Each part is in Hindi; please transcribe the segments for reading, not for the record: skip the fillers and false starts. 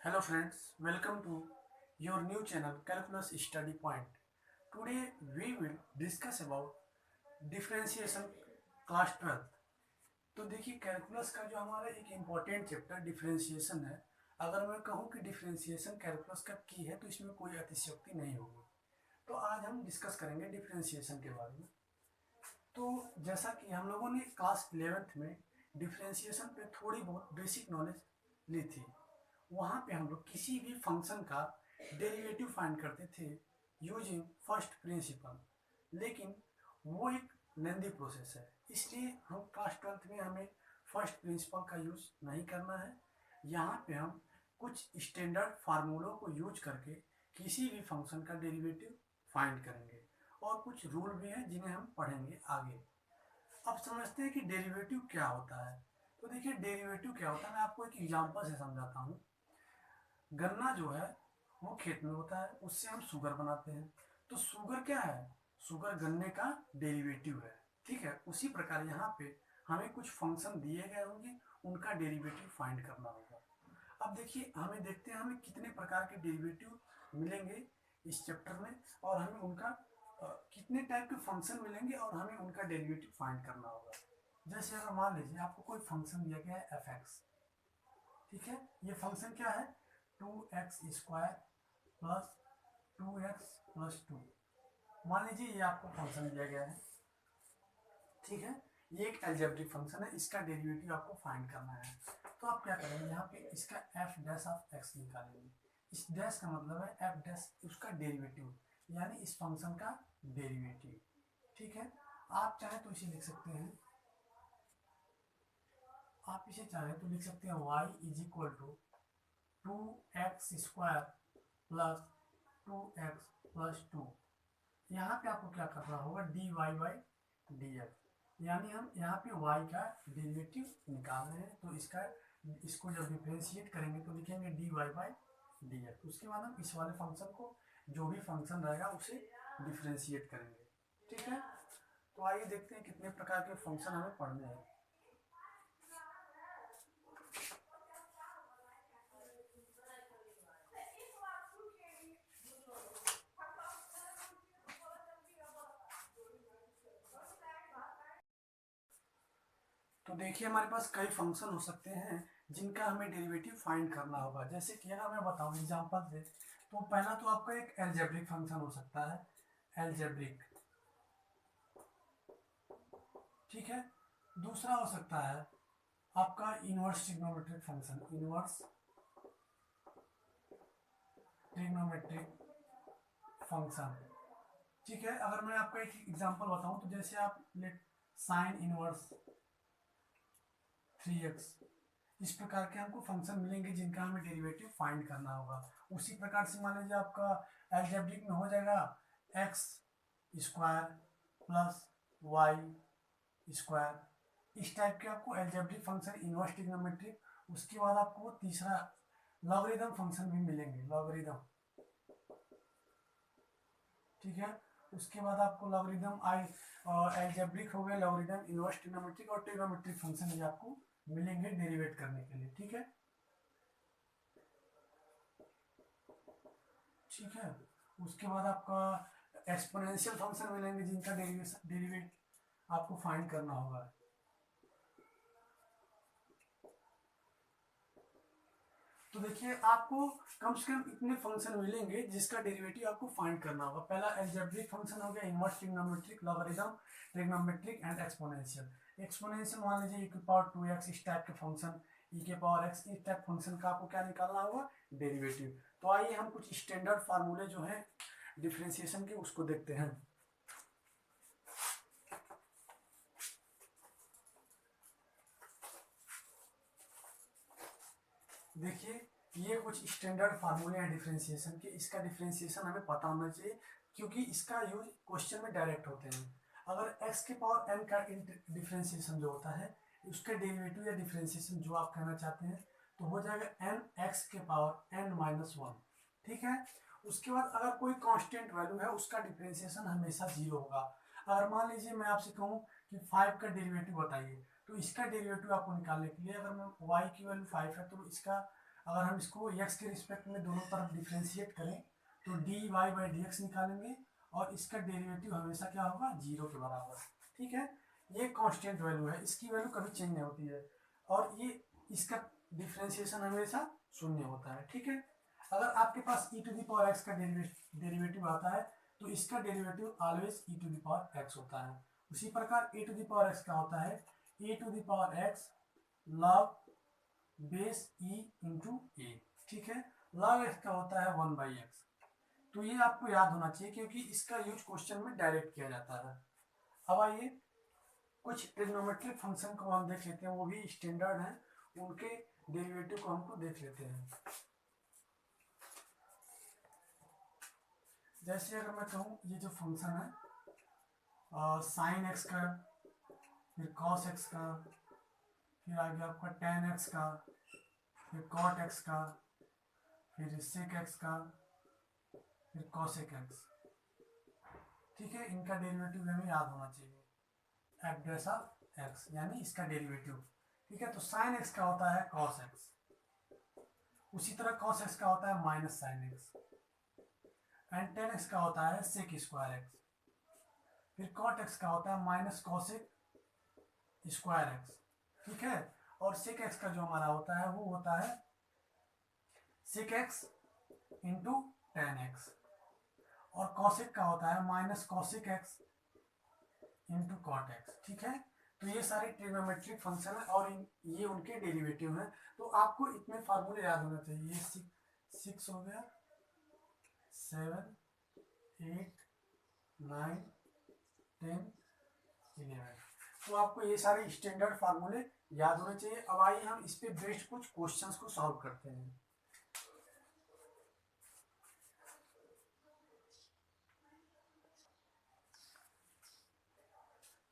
Hello friends, welcome to your new channel Calculus Study Point. Today we will discuss about differentiation class 12. तो देखिए कैलकुलस का जो हमारा एक इम्पॉर्टेंट चैप्टर डिफरेंशिएशन है। अगर मैं कहूँ कि डिफरेंशिएशन कैलकुलस का की है तो इसमें कोई अतिशयोक्ति नहीं होगी। तो आज हम डिस्कस करेंगे डिफरेंशिएशन के बारे में। तो जैसा कि हम लोगों ने क्लास 11th में डिफरेंशिएशन पे थोड़ी बहुत बेसिक नॉलेज ली थी, वहाँ पे हम लोग किसी भी फंक्शन का डेरिवेटिव फाइंड करते थे यूजिंग फर्स्ट प्रिंसिपल, लेकिन वो एक लेंदी प्रोसेस है, इसलिए हम क्लास 12th में हमें फर्स्ट प्रिंसिपल का यूज नहीं करना है। यहाँ पे हम कुछ स्टैंडर्ड फार्मूलों को यूज करके किसी भी फंक्शन का डेरिवेटिव फाइंड करेंगे और कुछ रूल भी हैं जिन्हें हम पढ़ेंगे आगे। अब समझते हैं कि डेरिवेटिव क्या होता है। तो देखिए डेरिवेटिव क्या होता है, मैं आपको एक एग्जांपल से समझाता हूँ। गन्ना जो है वो खेत में होता है, उससे हम शुगर बनाते हैं। तो शुगर क्या है? शुगर गन्ने का डेरिवेटिव है, ठीक है। उसी प्रकार यहाँ पे हमें कुछ फंक्शन दिए गए होंगे, उनका डेरिवेटिव फाइंड करना होगा। अब देखिए हमें देखते हैं हमें कितने प्रकार के डेरिवेटिव मिलेंगे इस चैप्टर में, और हमें उनका कितने टाइप के फंक्शन मिलेंगे और हमें उनका डेरिवेटिव फाइंड करना होगा। जैसे अगर मान लीजिए आपको कोई फंक्शन दिया गया है एफ एक्स, ठीक है। ये फंक्शन क्या है? 2x² plus 2x+2। मान लीजिए ये आपको फंक्शन दिया गया है, ठीक है। ये एक अलजेब्रिक फंक्शन है, इसका डेरिवेटिव आपको फाइंड करना है। तो आप क्या करेंगे, यहाँ पे इसका f डैश ऑफ x निकालेंगे। इस डैश का मतलब है f डैश उसका डेरिवेटिव, यानी इस फंक्शन का डेरिवेटिव, ठीक है। आप चाहे तो इसे लिख सकते हैं, आप इसे चाहे तो लिख सकते हैं y is equal to 2x² plus 2x+2। यहाँ पे आपको क्या करना होगा, dy/dx, यानी हम यहाँ पे y का डेरिवेटिव निकाल रहे हैं। तो इसको जब डिफरेंशिएट करेंगे तो लिखेंगे dy/dx। उसके बाद हम इस वाले फंक्शन को, जो भी फंक्शन रहेगा उसे डिफरेंशिएट करेंगे, ठीक है। तो आइए देखते हैं कितने प्रकार के फंक्शन हमें पढ़ने हैं। तो देखिए हमारे पास कई फंक्शन हो सकते हैं जिनका हमें डेरिवेटिव फाइंड करना होगा। जैसे कि अगर मैं बताऊं एग्जांपल से, तो पहला तो आपका एक एल्जेब्रिक फंक्शन हो सकता है, एल्जेब्रिक, ठीक है। दूसरा हो सकता है आपका inverse trigonometric function, inverse trigonometric function, ठीक है। अगर मैं आपको एक एग्जांपल बताऊं तो जैसे आप लेट साइन इनवर्स 3x, इस प्रकार के हमको फंक्शन मिलेंगे जिनका हमें डेरिवेटिव फाइंड करना होगा। उसी प्रकार से मान लीजिए आपका एल्जेब्रिक में हो जाएगा x² प्लस y², इस टाइप के आपको एल्जेब्रिक फंक्शन इनवर्स ट्रिग्नोमेट्रिक। उसके बाद आपको तीसरा लॉगरिथम फंक्शन भी मिलेंगे, लॉगरिथम, ठीक है। उसके बाद आपको लॉगरिथम एल्जेब्रिक हो गया, लॉगरिथम इनवर्स ट्रिग्नोमेट्रिक और ट्रिग्नोमेट्रिक फंक्शन भी आपको मिलेंगे डेरिवेट करने के लिए, ठीक है। ठीक है। उसके बाद आपका एक्सपोनेंशियल फंक्शन मिलेंगे जिनका डेरिवेट आपको फाइंड करना होगा। तो देखिए आपको कम से कम इतने फंक्शन मिलेंगे जिसका डेरिवेटिव आपको फाइंड करना होगा। पहला एल्जेब्रिक फंक्शन हो गया, inverse trigonometric, logarithm, trigonometric and exponential. Exponential मान लीजिए e⁻²x, इस टाइप के फंक्शन e⁻x, इस टाइप फंक्शन का आपको क्या निकालना होगा, डेरिवेटिव। तो आइए हम कुछ स्टैंडर्ड फार्मूले जो है डिफरेंशिएशन के उसको देखते हैं। देखिए ये कुछ स्टैंडर्ड फार्मूले हैं डिफरेंशिएशन के। इसका डिफरेंशिएशन हमें पता होना चाहिए क्योंकि इसका यूज क्वेश्चन में डायरेक्ट होते हैं। अगर x के पावर n का डिफरेंशिएशन जो होता है, उसके डेरिवेटिव या डिफरेंशिएशन जो आप कहना चाहते हैं, तो हो जाएगा n x के पावर n-1, ठीक है। उसके बाद अगर कोई कांस्टेंट वैल्यू है उसका डिफरेंशिएशन हमेशा 0 होगा। अगर मान लीजिए मैं आपसे कहूँ कि 5 का डेरिवेटिव बताइए, तो इसका डेरिवेटिव आपको निकालने के लिए अगर मैं y की वैल्यू 5 है तो इसका अगर हम इसको x के रिस्पेक्ट में दोनों तरफ डिफ्रेंशिएट करें तो dy बाई डी एक्स निकालेंगे और इसका डेरिवेटिव हमेशा क्या होगा, 0 के बराबर। ठीक है, ये कांस्टेंट वैल्यू है, इसकी वैल्यू कभी चेंज नहीं होती है और ये इसका डिफ्रेंशिएशन हमेशा शून्य होता है। ठीक है, अगर आपके पास e to the power x का डेरिवेटिव आता है तो इसका derivative always e to the power x होता है। उसी प्रकार a to the power x का होता है a to the power x log base e into a। ठीक है, log x का होता है 1/x। तो ये आपको याद होना चाहिए क्योंकि इसका यूज क्वेश्चन में डायरेक्ट किया जाता है। अब आइए कुछ ट्रिग्नोमेट्रिक फंक्शन को हम देख लेते हैं, वो भी स्टैंडर्ड हैं, उनके डेरिवेटिव को हमको देख लेते हैं। जैसे अगर मैं कहूँ ये जो फंक्शन है साइन एक्स का, फिर कॉस एक्स का, फिर आगे आपका टेन एक्स का, फिर कॉट एक्स का, फिर सेक एक्स का, फिर कॉसेक एक्स। ठीक है, इनका डेरिवेटिव हमें याद होना चाहिए, एफ डैश ऑफ एक्स यानी इसका डेरिवेटिव। ठीक है, तो साइन एक्स का होता है कॉस एक्स, उसी तरह कॉस एक्स का होता है minus sine x, and ten x का होता है सेक स्क्वायर एक्स, फिर कॉट एक्स का होता है माइनस कॉसेक स्क्वायर एक्स। ठीक है, और सेक एक्स का जो हमारा होता है वो होता है sec x into tan x, और कॉसेक का होता है minus cosec x into cot x. ठीक है, तो ये सारे ट्रिग्नोमेट्रिक फंक्शन है और ये उनके डेरिवेटिव हैं। तो आपको इतने फार्मूले याद होना चाहिए, ये 6 हो गया, 7 8 9 10 11। तो आपको ये सारे स्टैंडर्ड फार्मूले याद होने चाहिए। अब आइए हम इस पे बेस्ड कुछ क्वेश्चंस को सॉल्व करते हैं।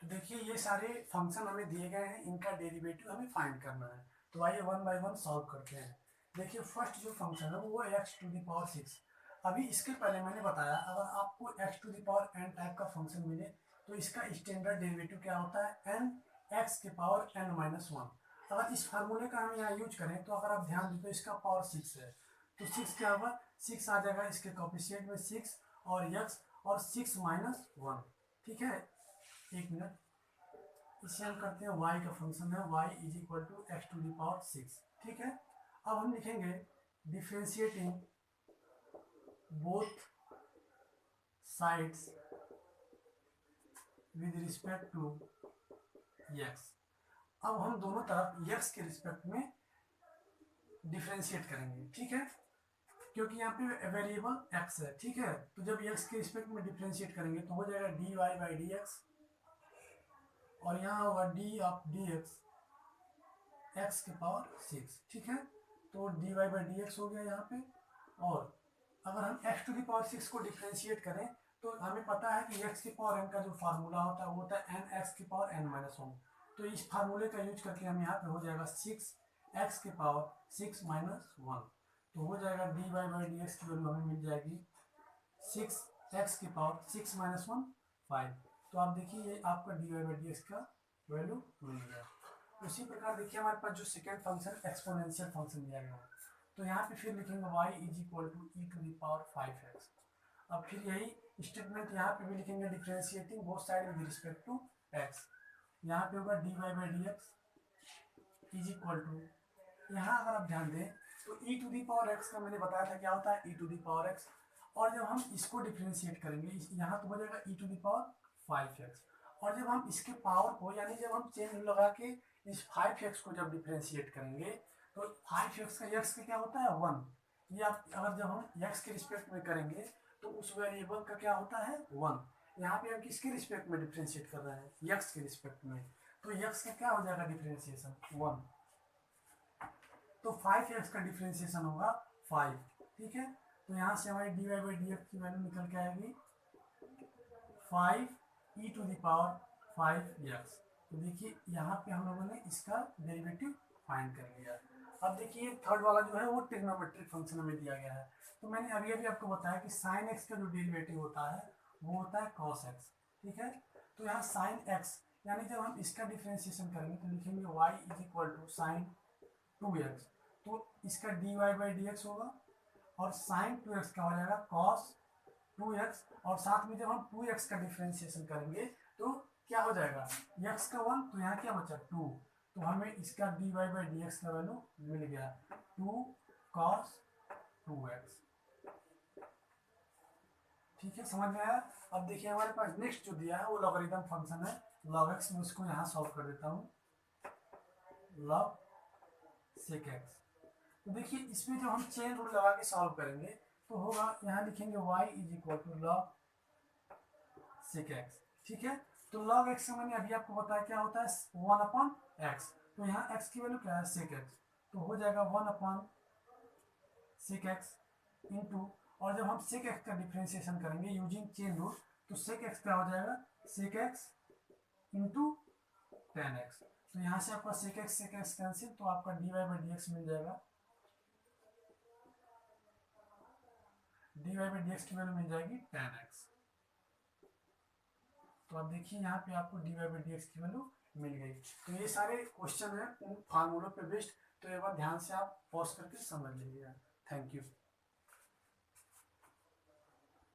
तो देखिए ये सारे फंक्शन हमें दिए गए हैं, इनका डेरिवेटिव हमें फाइंड करना है। तो आइए वन बाय वन सॉल्व करते हैं। देखिए फर्स्ट जो फंक्शन है वो x टू द पावर 6। अभी इसके पहले मैंने बताया अगर आपको x to the power n type का फंक्शन मिले तो इसका स्टैंडर्ड डेरिवेटिव क्या होता है, n x के पावर n माइनस 1। अगर इस फार्मूले का हम यहाँ यूज करें तो अगर आप ध्यान दें तो इसका पावर 6 है, तो 6 क्या होगा, 6 आ जाएगा इसके कोएफिशिएंट में 6 और x और 6 माइनस 1। ठीक है, एक मिनट, इसे हम करते हैं y का फंक्शन है, y is equal to x to the power 6। ठीक है, अब हम लिखेंगे differentiating both sides with respect to x। अब हम दोनों तरफ x के रिस्पेक्ट में डिफरेंशिएट करेंगे। ठीक है, क्योंकि यहाँ पे वेरिएबल x है। ठीक है, तो जब x के रिस्पेक्ट में डिफरेंशिएट करेंगे तो हो जाएगा dy बाई डी एक्स, और यहाँ होगा d of d x x के पावर 6। ठीक है, तो d y by d x हो गया यहाँ पे। और अगर हम x टू द पावर 6 को डिफ्रेंशिएट करें तो हमें पता है कि x की पावर n का जो फार्मूला होता है वो होता है n x की पावर n माइनस 1। तो इस फार्मूले का यूज करके हम यहाँ पे हो जाएगा 6x के पावर 6 माइनस 1। तो हो जाएगा d y by d x की वैल्यू हमें मिल जाएगी 6x की पावर 6 माइनस 1 5। तो आप देखिए ये आपका d y by d x का वैल्यू मिल गया। उसी प्रकार देखिए हमारे पास जो सेकेंड फंक्शन एक्सपोनेंशियल फंक्शन दिया गया है, तो यहाँ पे फिर लिखेंगे y is equal to e to the power 5x। अब फिर यही स्टेटमेंट यहाँ पे भी लिखेंगे differentiating both side with respect to x। यहाँ पे होगा d y by d x is equal to, यहाँ अगर आप ध्यान दें तो e to the power x का मैंने बताया था क्या होता है e to the power x, और जब हम इसको डिफरेंशिएट करेंगे यहाँ तो हो जाएगा e to the power 5x, और जब हम इसके पावर को यानी जब हम चेन लगा के इस 5x को जब डिफरेंशिएट करेंगे तो 5x का x का क्या होता है 1। ये आप अगर जब हम x के रिस्पेक्ट में करेंगे तो उस वेरिएबल का क्या होता है 1। यहाँ पे हम किसके रिस्पेक्ट में डिफरेंशिएट कर रहे हैं, x के रिस्पेक्ट में, तो x का क्या हो जाएगा डिफरेंशिएशन 1। तो 5x का डिफरेंशिएशन होगा 5। ठीक है, तो यहाँ से हमारी d y by d x की वैल्यू निकल के आएगी 5 e to the power 5x। तो देखिए यहाँ पे हम लोगों ने इसका डेरिवेटिव फाइंड कर लिया। अब देखिए थर्ड वाला जो है वो ट्रिग्नोमेट्रिक फंक्शन में दिया गया है। तो मैंने अभी अभी आपको बताया कि साइन एक्स का जो डेरिवेटिव होता है वो होता है कॉस एक्स। ठीक है, तो यहाँ साइन एक्स यानी जब हम इसका डिफ्रेंशिएशन करेंगे तो लिखेंगे y is equal to sine 2x। तो इसका dy बाई डी एक्स होगा, और साइन 2x का हो जाएगा cos 2x, और साथ में जब हम 2x का डिफ्रेंसिएशन करेंगे तो क्या हो जाएगा, x का 1 तो यहाँ क्या बचा 2, तो हमें इसका dy बाई डी एक्स का वैल्यू मिल गया 2 cos 2x। ठीक है, समझ में आया। अब देखिए हमारे पास नेक्स्ट जो दिया है वो लॉगरिथम फंक्शन है log x, में उसको यहाँ सॉल्व कर देता हूँ, log sec x। तो देखिए इसमें जब हम चेन रूल लगा के सॉल्व करेंगे तो होगा, यहाँ लिखेंगे y is equal to log sec x। ठीक है, तो log x का मैंने अभी आपको बताया क्या होता है 1/x, तो यहाँ x की वैल्यू क्या है sec x, तो हो जाएगा 1/sec x इंटू, और जब हम sec x का डिफ्रेंसिएशन करेंगे यूजिंग चेन रूल, तो sec x क्या हो जाएगा sec x into tan x। तो यहाँ से आपका sec x कैंसिल, तो आपका dy बाई डी एक्स मिल जाएगा, dy बाई डी एक्स की वैल्यू मिल जाएगी tan x। तो आप देखिए यहाँ पे आपको dy बाई डी एक्स की वैल्यू मिल गई। तो ये सारे क्वेश्चन है फार्मूलों पे बेस्ड, तो एक बार ध्यान से आप पॉज करके समझ लीजिएगा। Thank you.